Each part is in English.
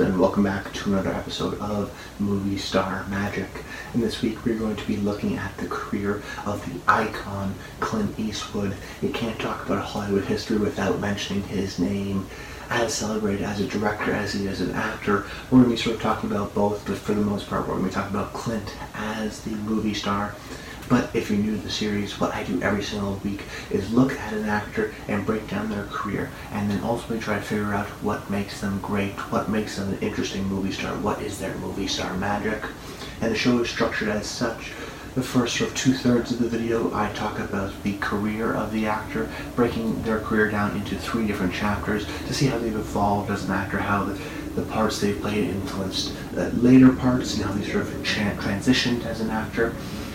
world, and welcome back to another episode of Movie Star Magic. And this week we're going to be looking at the career of the icon Clint Eastwood. You can't talk about Hollywood history without mentioning his name. As celebrated as a director as he is an actor. We're going to be sort of talking about both, but for the most part we're going to be talking about Clint as the movie star. But if you're new to the series, what I do every single week is look at an actor and break down their career, and then ultimately try to figure out what makes them great, what makes them an interesting movie star, what is their movie star magic. And the show is structured as such. The first sort of 2/3 of the video, I talk about the career of the actor, breaking their career down into 3 different chapters to see how they've evolved as an actor, how the parts they've played influenced later parts, and how they sort of transitioned as an actor.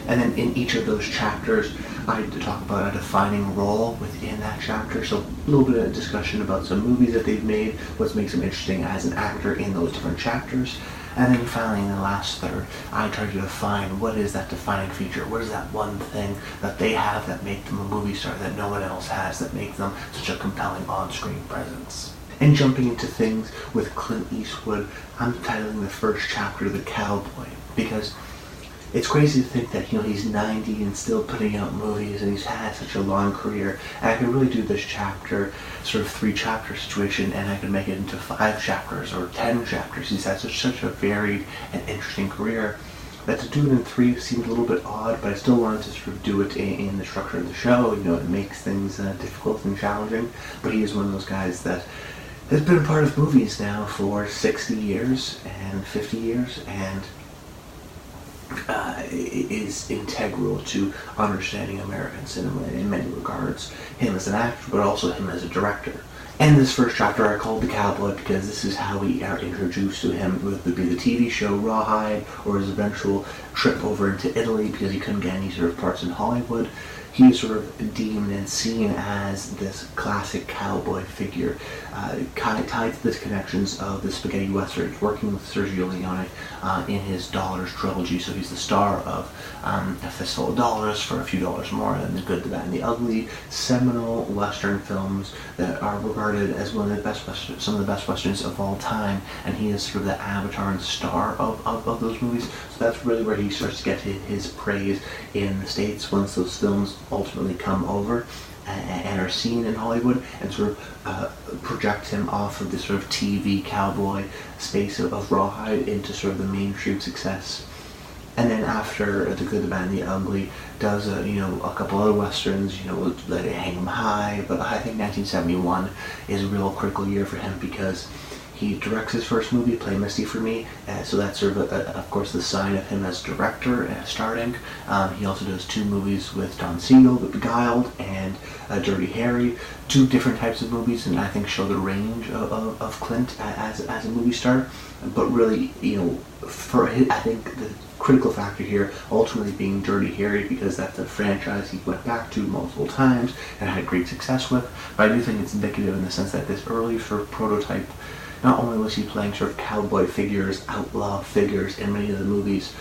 And then in each of those chapters, I talk about a defining role within that chapter. So a little bit of discussion about some movies that they've made, what makes them interesting as an actor in those different chapters. And then finally, in the last third, I try to define what is that defining feature, what is that one thing that they have that makes them a movie star that no one else has, that makes them such a compelling on-screen presence. And jumping into things with Clint Eastwood, I'm titling the first chapter The Cowboy, because it's crazy to think that, he's 90 and still putting out movies, and he's had such a long career. And I could really do this chapter, sort of 3-chapter situation, and I could make it into 5 chapters or 10 chapters. He's had such a varied and interesting career that to do it in 3 seemed a little bit odd, but I still wanted to sort of do it in the structure of the show. It makes things difficult and challenging, but he is one of those guys that has been a part of movies now for 60 years and 50 years, and is integral to understanding American cinema in many regards. Him as an actor, but also him as a director. And this first chapter I called The Cowboy because this is how we are introduced to him, whether it be the TV show Rawhide or his eventual trip over into Italy because he couldn't get any sort of parts in Hollywood. He is sort of deemed and seen as this classic cowboy figure, tied to the connections of the spaghetti westerns, working with Sergio Leone in his Dollars trilogy. So he's the star of A Fistful of Dollars, For a Few Dollars More, and The Good, the Bad, and the Ugly, seminal western films that are regarded as some of the best westerns of all time. And he is sort of the avatar and star of those movies. So that's really where he starts to get his praise in the States once those films ultimately come over and are seen in Hollywood, and sort of project him off of this sort of TV cowboy space of Rawhide into sort of the mainstream success. And then after The Good, the Bad, and the Ugly, does a couple other westerns, Let It Hang 'Em High, but I think 1971 is a real critical year for him because he directs his first movie, Play Misty for Me, so that's sort of course, the sign of him as director starting. He also does 2 movies with Don Siegel, The Beguiled and Dirty Harry, 2 different types of movies, and I think show the range of Clint as a movie star. But really, I think the critical factor here ultimately being Dirty Harry, because that's a franchise he went back to multiple times and had great success with. But I do think it's indicative in the sense that this early sort of prototype, not only was he playing sort of cowboy figures, outlaw figures in many of the movies,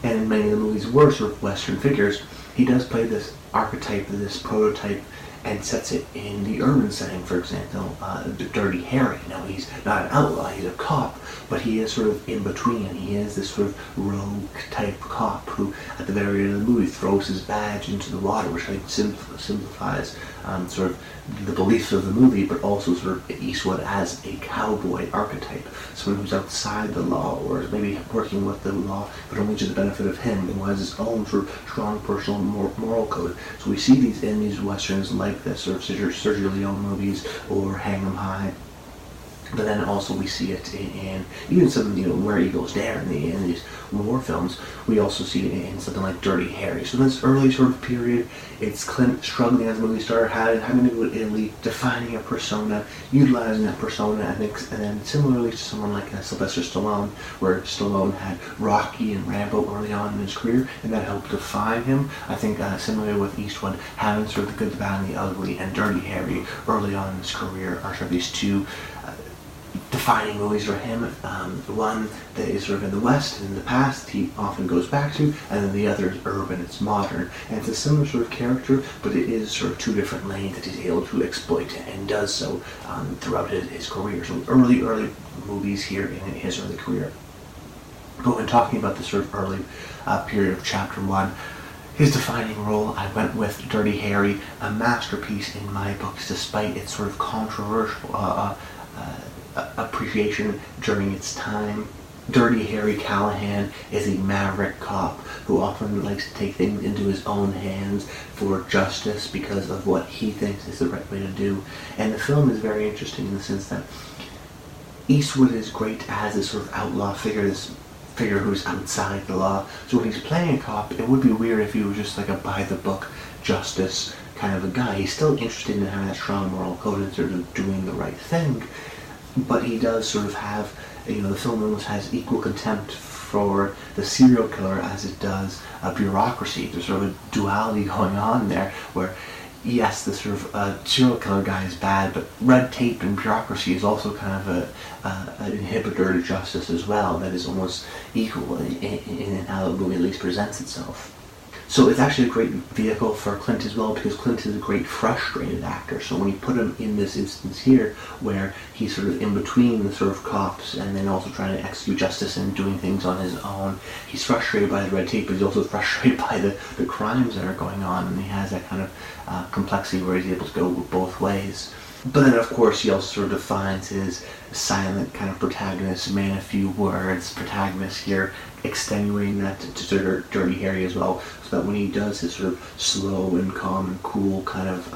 and many of the movies were sort of western figures, he does play this archetype, this prototype, and sets it in the urban setting. For example, Dirty Harry. Now, he's not an outlaw, he's a cop, but he is sort of in between. He is this sort of rogue type cop who, at the very end of the movie, throws his badge into the water, which I think simplifies sort of the beliefs of the movie, but also sort of Eastwood as a cowboy archetype, someone who's outside the law, or maybe working with the law, but only to the benefit of him, and who has his own sort of strong personal moral code. So we see these in these westerns like this, sort of Sergio Leone movies, or Hang 'Em High. But then also we see it in even some, Where Eagles Dare in these war films. We also see it in something like Dirty Harry. So in this early sort of period, it's Clint struggling as a movie star, having to go to Italy, defining a persona, utilizing that persona, I think, and then similarly to someone like Sylvester Stallone, where Stallone had Rocky and Rambo early on in his career, and that helped define him. I think similarly with Eastwood, having sort of The Good, the Bad, and the Ugly and Dirty Harry early on in his career are sort of these 2 defining movies for him. One that is sort of in the West and in the past he often goes back to, and then the other is urban, it's modern. And it's a similar sort of character, but it is sort of 2 different lanes that he's able to exploit, and does so throughout his career. So early movies here in his early career. But when talking about the sort of early period of Chapter 1, his defining role, I went with Dirty Harry, a masterpiece in my books, despite its sort of controversial appreciation during its time. Dirty Harry Callahan is a maverick cop who often likes to take things into his own hands for justice because of what he thinks is the right way to do. And the film is very interesting in the sense that Eastwood is great as a sort of outlaw figure, this figure who's outside the law. So when he's playing a cop, it would be weird if he was just like a by-the-book justice kind of a guy. He's still interested in having that strong moral code and sort of doing the right thing, but he does sort of have, the film almost has equal contempt for the serial killer as it does a bureaucracy. There's sort of a duality going on there where, yes, the sort of serial killer guy is bad, but red tape and bureaucracy is also kind of an inhibitor to justice as well that is almost equal in how the movie at least presents itself. So it's actually a great vehicle for Clint as well, because Clint is a great frustrated actor. So when you put him in this instance here, where he's sort of in between the sort of cops and then also trying to execute justice and doing things on his own, he's frustrated by the red tape, but he's also frustrated by the crimes that are going on, and he has that kind of complexity where he's able to go both ways. But then, of course, he also sort of defines his silent kind of protagonist, man of few words, protagonist here, extenuating that to Dirty Harry as well, so that when he does his sort of slow and calm and cool kind of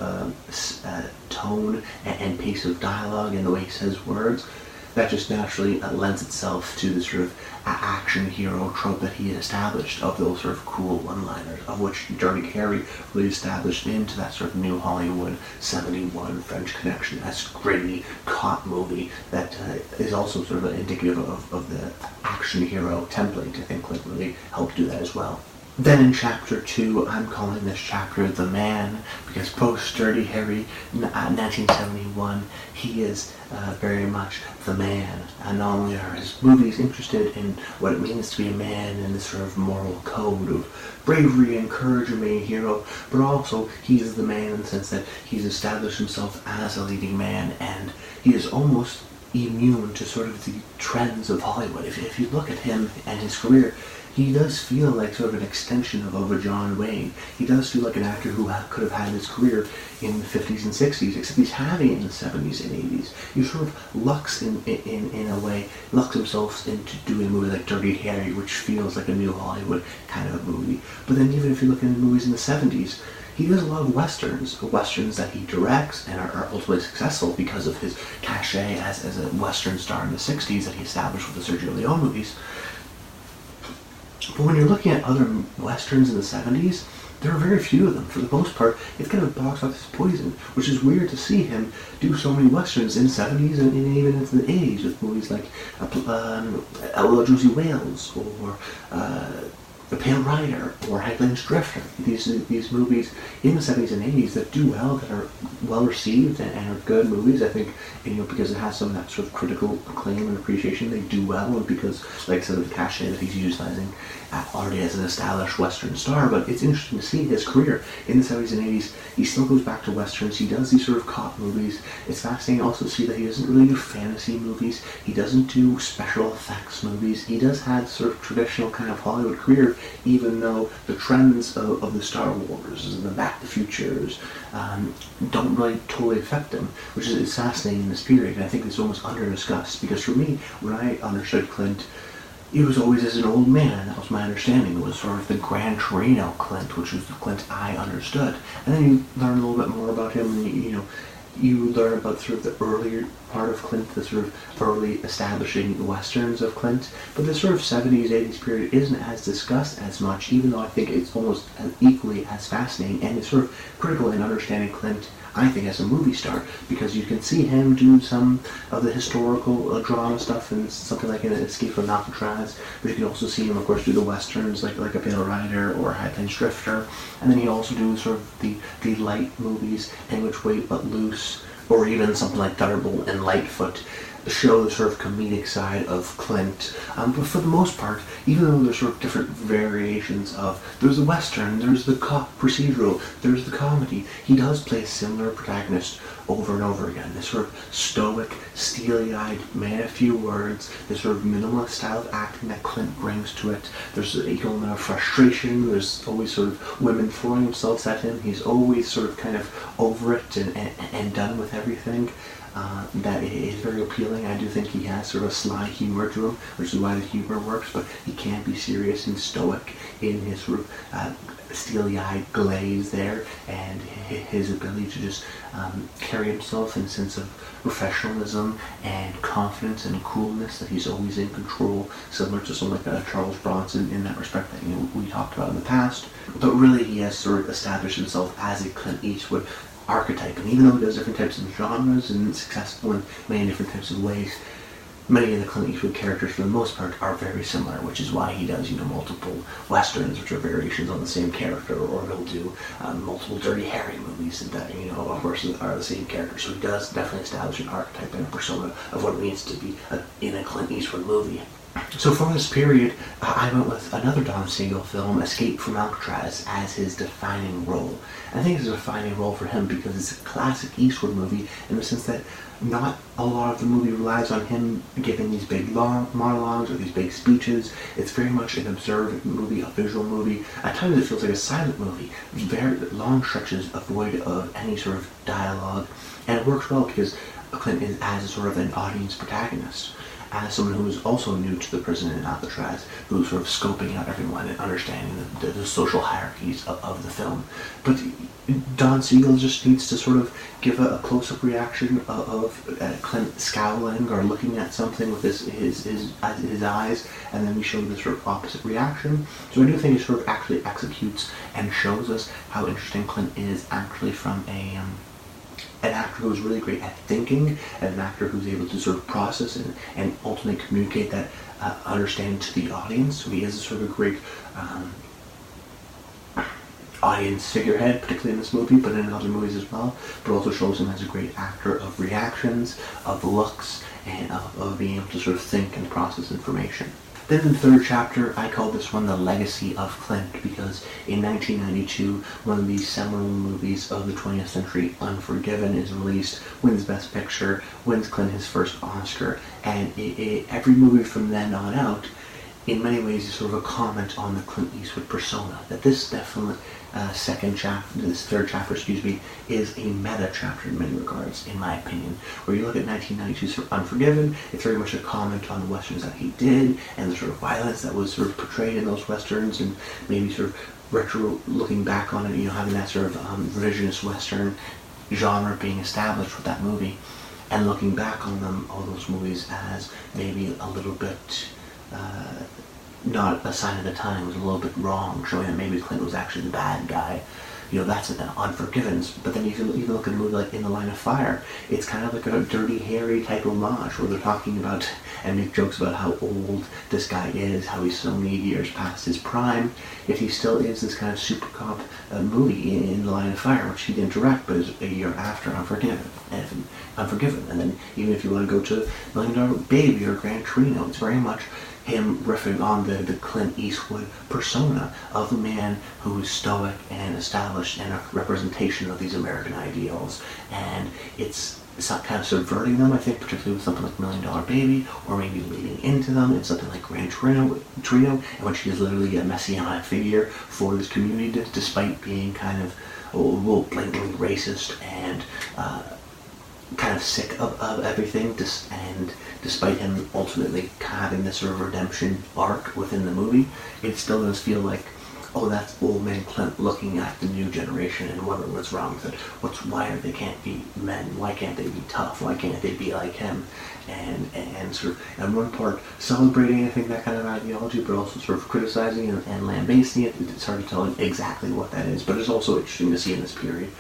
tone and pace of dialogue and the way he says words, that just naturally lends itself to the sort of action hero trope that he established of those sort of cool one-liners, of which Dirty Harry really established into that sort of new Hollywood 71 French Connection, that gritty cop movie that is also sort of indicative of the action hero template. I think Clint really helped do that as well. Then in Chapter 2, I'm calling this chapter The Man, because post Dirty Harry 1971, he is very much the man. And not only are his movies interested in what it means to be a man and this sort of moral code of bravery and courage and being a hero, but also he is the man in the sense that he's established himself as a leading man, and he is almost immune to sort of the trends of Hollywood. If you look at him and his career, he does feel like sort of an extension of a John Wayne. He does feel like an actor who could have had his career in the 50s and 60s, except he's having it in the 70s and 80s. He sort of lucks in a way, lucks himself into doing a movie like Dirty Harry, which feels like a new Hollywood kind of a movie. But then even if you look at the movies in the 70s, he does a lot of westerns that he directs and are ultimately successful because of his cachet as a western star in the 60s that he established with the Sergio Leone movies. But when you're looking at other westerns in the 70s, there are very few of them. For the most part, it's kind of box office poison, which is weird to see him do so many westerns in the 70s and even into the 80s with movies like Josie Wales or The Pale Rider or Highlands Drifter. These movies in the 70s and 80s that do well, that are well received and are good movies. I think, because it has some of that sort of critical acclaim and appreciation, they do well, and because, like I said, of the cachet that he's utilizing already as an established Western star. But it's interesting to see his career in the 70s and 80s. He still goes back to Westerns. He does these sort of cop movies. It's fascinating also to see that he doesn't really do fantasy movies. He doesn't do special effects movies. He does have sort of traditional kind of Hollywood career, even though the trends of the Star Wars and the Back to the Futures don't really totally affect him, which is fascinating in this period. And I think it's almost under-discussed, because for me, when I understood Clint, he was always as an old man. That was my understanding. It was sort of the Gran Torino Clint, which was the Clint I understood. And then you learn a little bit more about him, and you learn about sort of the earlier part of Clint, the sort of early establishing the westerns of Clint. But the sort of 70s, 80s period isn't as discussed as much, even though I think it's almost equally as fascinating, and it's sort of critical in understanding Clint, I think, as a movie star, because you can see him do some of the historical drama stuff and something like an Escape from Alcatraz, but you can also see him, of course, do the westerns like A Pale Rider or Highlands Drifter, and then he also do sort of the light movies, In Which Way But Loose, or even something like Thunderbolt and Lightfoot. show the sort of comedic side of Clint, but for the most part, even though there's sort of different variations of, there's the Western, there's the cop procedural, there's the comedy, he does play a similar protagonist over and over again. This sort of stoic, steely-eyed, man of few words, this sort of minimalist style of acting that Clint brings to it. There's an element of frustration, there's always sort of women throwing themselves at him, he's always sort of kind of over it and done with everything. That is very appealing. I do think he has sort of sly humor to him, which is why the humor works, but he can be serious and stoic in his sort of steely-eyed glaze there, and his ability to just carry himself in a sense of professionalism and confidence and coolness, that he's always in control, similar to someone like Charles Bronson in that respect that we talked about in the past. But really he has sort of established himself as a Clint Eastwood archetype, and even though he does different types of genres and successful in many different types of ways, many of the Clint Eastwood characters for the most part are very similar, which is why he does multiple westerns, which are variations on the same character, or he'll do multiple Dirty Harry movies that of course are the same character. So he does definitely establish an archetype and a persona of what it means to be in a Clint Eastwood movie. So from this period, I went with another Don Siegel film, Escape from Alcatraz, as his defining role. I think it's a defining role for him because it's a classic Eastwood movie in the sense that not a lot of the movie relies on him giving these big long monologues or these big speeches. It's very much an observant movie, a visual movie. At times it feels like a silent movie. Very long stretches void of any sort of dialogue. And it works well because Clint is as sort of an audience protagonist, as someone who is also new to the prison in Alcatraz, who's sort of scoping out everyone and understanding the social hierarchies of the film. But Don Siegel just needs to sort of give a close-up reaction of Clint scowling or looking at something with his eyes, and then we show this sort of opposite reaction. So I do think it sort of actually executes and shows us how interesting Clint is actually from an actor who's really great at thinking, and an actor who's able to sort of process and ultimately communicate that understanding to the audience. So he is a sort of a great audience figurehead, particularly in this movie, but in other movies as well, but also shows him as a great actor of reactions, of looks, and of being able to sort of think and process information. Then in the third chapter, I call this one The Legacy of Clint, because in 1992, one of the seminal movies of the 20th century, Unforgiven, is released, wins Best Picture, wins Clint his first Oscar, and every movie from then on out, in many ways, is sort of a comment on the Clint Eastwood persona. That this definitely third chapter, is a meta chapter in many regards, in my opinion. Where you look at 1992's Unforgiven, it's very much a comment on the westerns that he did and the sort of violence that was sort of portrayed in those westerns, and maybe sort of retro looking back on it, having that sort of revisionist western genre being established with that movie, and looking back on all those movies as maybe a little bit not a sign of the time, was a little bit wrong, showing that maybe Clint was actually the bad guy. That's an Unforgiven. But then you can even look at a movie like In the Line of Fire. It's kind of like a Dirty Harry type homage, where they're talking about and make jokes about how old this guy is, how he's so many years past his prime, yet he still is this kind of super cop movie in The Line of Fire, which he didn't direct, but is a year after Unforgiven. And then even if you want to go to Million Dollar Baby or Gran Torino, it's very much him riffing on the Clint Eastwood persona of a man who is stoic and established and a representation of these American ideals. And it's not kind of subverting them, I think, particularly with something like Million Dollar Baby, or maybe leading into them in something like Gran Torino, in which he is literally a messianic figure for this community, despite being kind of blatantly racist and kind of sick of everything, and despite him ultimately having this sort of redemption arc within the movie, it still does feel like, oh, that's old man Clint looking at the new generation and wondering what's wrong with it. Why they can't be men? Why can't they be tough? Why can't they be like him? And sort of, on one part, celebrating, I think, that kind of ideology, but also sort of criticizing and lambasting it. It's hard to tell exactly what that is, but it's also interesting to see in this period,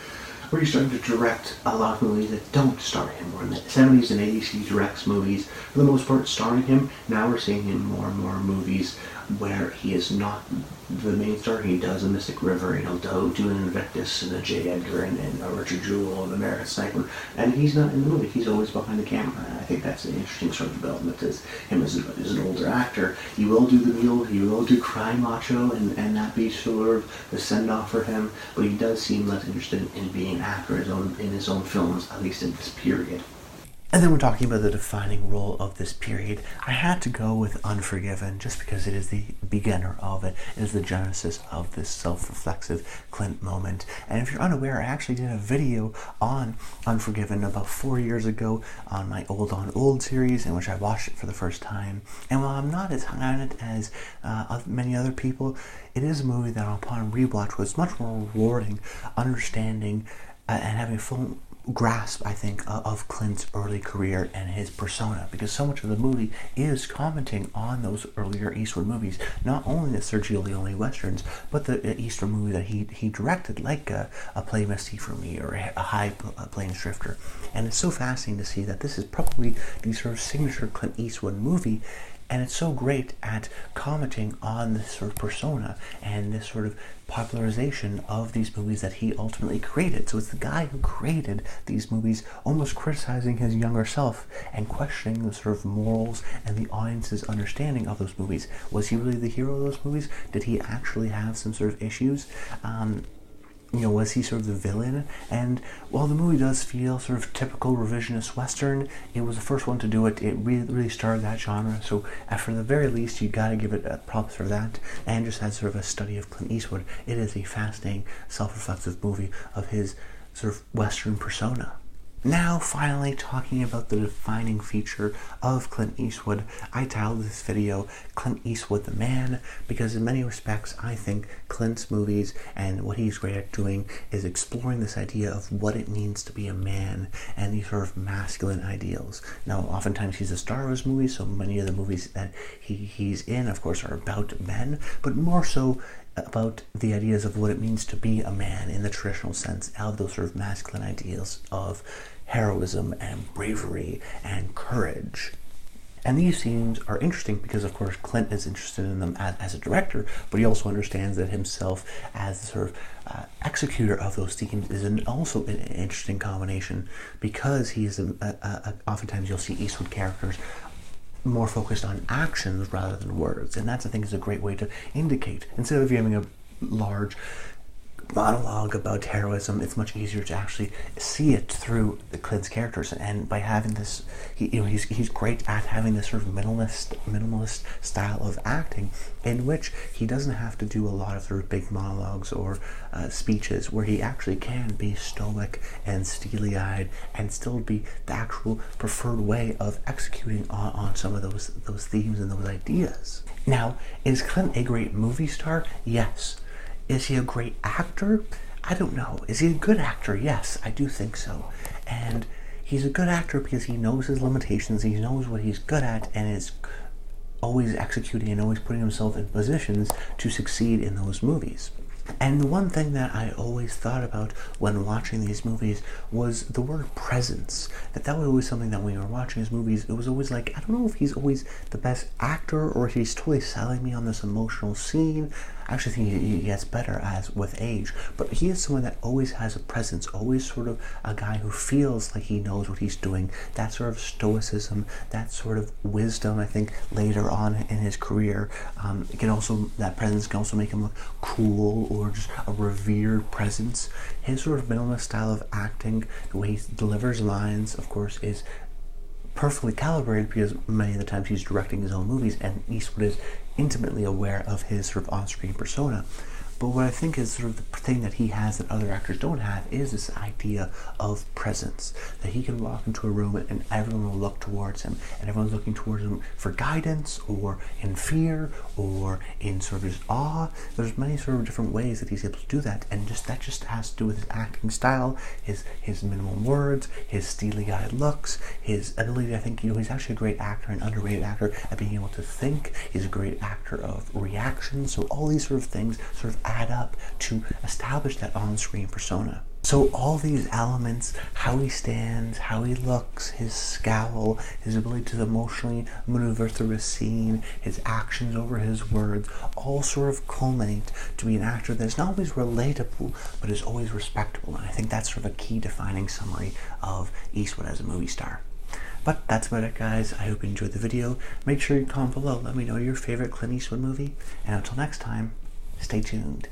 where he's starting to direct a lot of movies that don't star him. Where in the 70s and 80s he directs movies, for the most part, starring him. Now we're seeing him more and more movies where he is not the main star. He does a Mystic River, he'll do an Invictus and a J. Edgar and a Richard Jewell and American Sniper, and he's not in the movie. He's always behind the camera. And I think that's an interesting sort of development as him as an older actor. He will do the Mule, he will do Cry Macho, and that be sort of the send-off for him, but he does seem less interested in being an actor in his own films, at least in this period. And then we're talking about the defining role of this period. I had to go with Unforgiven just because it is the beginner of it. It is the genesis of this self-reflexive Clint moment. And if you're unaware, I actually did a video on Unforgiven about 4 years ago on my Old on Old series, in which I watched it for the first time. And while I'm not as high on it as many other people, it is a movie that upon rewatch was much more rewarding, understanding and having a full grasp, I think, of Clint's early career and his persona, because so much of the movie is commenting on those earlier Eastwood movies, not only the Sergio Leone westerns, but the Eastwood movie that he directed, like a Play Misty for Me or a High Plains Drifter. And it's so fascinating to see that this is probably the sort of signature Clint Eastwood movie, and it's so great at commenting on this sort of persona and this sort of popularization of these movies that he ultimately created. So it's the guy who created these movies almost criticizing his younger self and questioning the sort of morals and the audience's understanding of those movies. Was he really the hero of those movies? Did he actually have some sort of issues? Was he sort of the villain? And while the movie does feel sort of typical revisionist Western, it was the first one to do it. It really started that genre. So for the very least, you got to give it props for that. And just as sort of a study of Clint Eastwood, it is a fascinating, self-reflexive movie of his sort of Western persona. Now, finally, talking about the defining feature of Clint Eastwood, I titled this video Clint Eastwood the Man, because in many respects, I think Clint's movies and what he's great at doing is exploring this idea of what it means to be a man and these sort of masculine ideals. Now, oftentimes he's a star of his movies, so many of the movies that he's in, of course, are about men, but more so about the ideas of what it means to be a man in the traditional sense of those sort of masculine ideals of heroism and bravery and courage. And these themes are interesting because, of course, Clint is interested in them as a director, but he also understands that himself as the sort of executor of those themes is also an interesting combination, because he's oftentimes you'll see Eastwood characters more focused on actions rather than words, and that's, I think, is a great way to indicate, instead of having a large monologue about heroism, it's much easier to actually see it through the Clint's characters. And by having this, he's great at having this sort of minimalist style of acting, in which he doesn't have to do a lot of sort of big monologues or speeches, where he actually can be stoic and steely-eyed and still be the actual preferred way of executing on some of those themes and those ideas. Now, is Clint a great movie star? Yes. Is he a great actor? I don't know. Is he a good actor? Yes, I do think so. And he's a good actor because he knows his limitations, he knows what he's good at, and is always executing and always putting himself in positions to succeed in those movies. And the one thing that I always thought about when watching these movies was the word presence. That was always something that when we were watching his movies, it was always like, I don't know if he's always the best actor or if he's totally selling me on this emotional scene. I actually think he gets better as with age, but he is someone that always has a presence, always sort of a guy who feels like he knows what he's doing. That sort of stoicism, that sort of wisdom, I think later on in his career, that presence can also make him look cool or just a revered presence. His sort of minimalist style of acting, the way he delivers lines, of course, is perfectly calibrated because many of the times he's directing his own movies, and Eastwood is intimately aware of his sort of on-screen persona. But what I think is sort of the thing that he has that other actors don't have is this idea of presence. That he can walk into a room and everyone will look towards him, and everyone's looking towards him for guidance or in fear or in sort of just awe. There's many sort of different ways that he's able to do that, and that just has to do with his acting style, his minimal words, his steely-eyed looks, his ability. I think he's actually a great actor, an underrated actor at being able to think. He's a great actor of reaction. So all these sort of things sort of add up to establish that on-screen persona. So all these elements, how he stands, how he looks, his scowl, his ability to emotionally maneuver through a scene, his actions over his words, all sort of culminate to be an actor that's not always relatable, but is always respectable. And I think that's sort of a key defining summary of Eastwood as a movie star. But that's about it, guys. I hope you enjoyed the video. Make sure you comment below. Let me know your favorite Clint Eastwood movie. And until next time, stay tuned.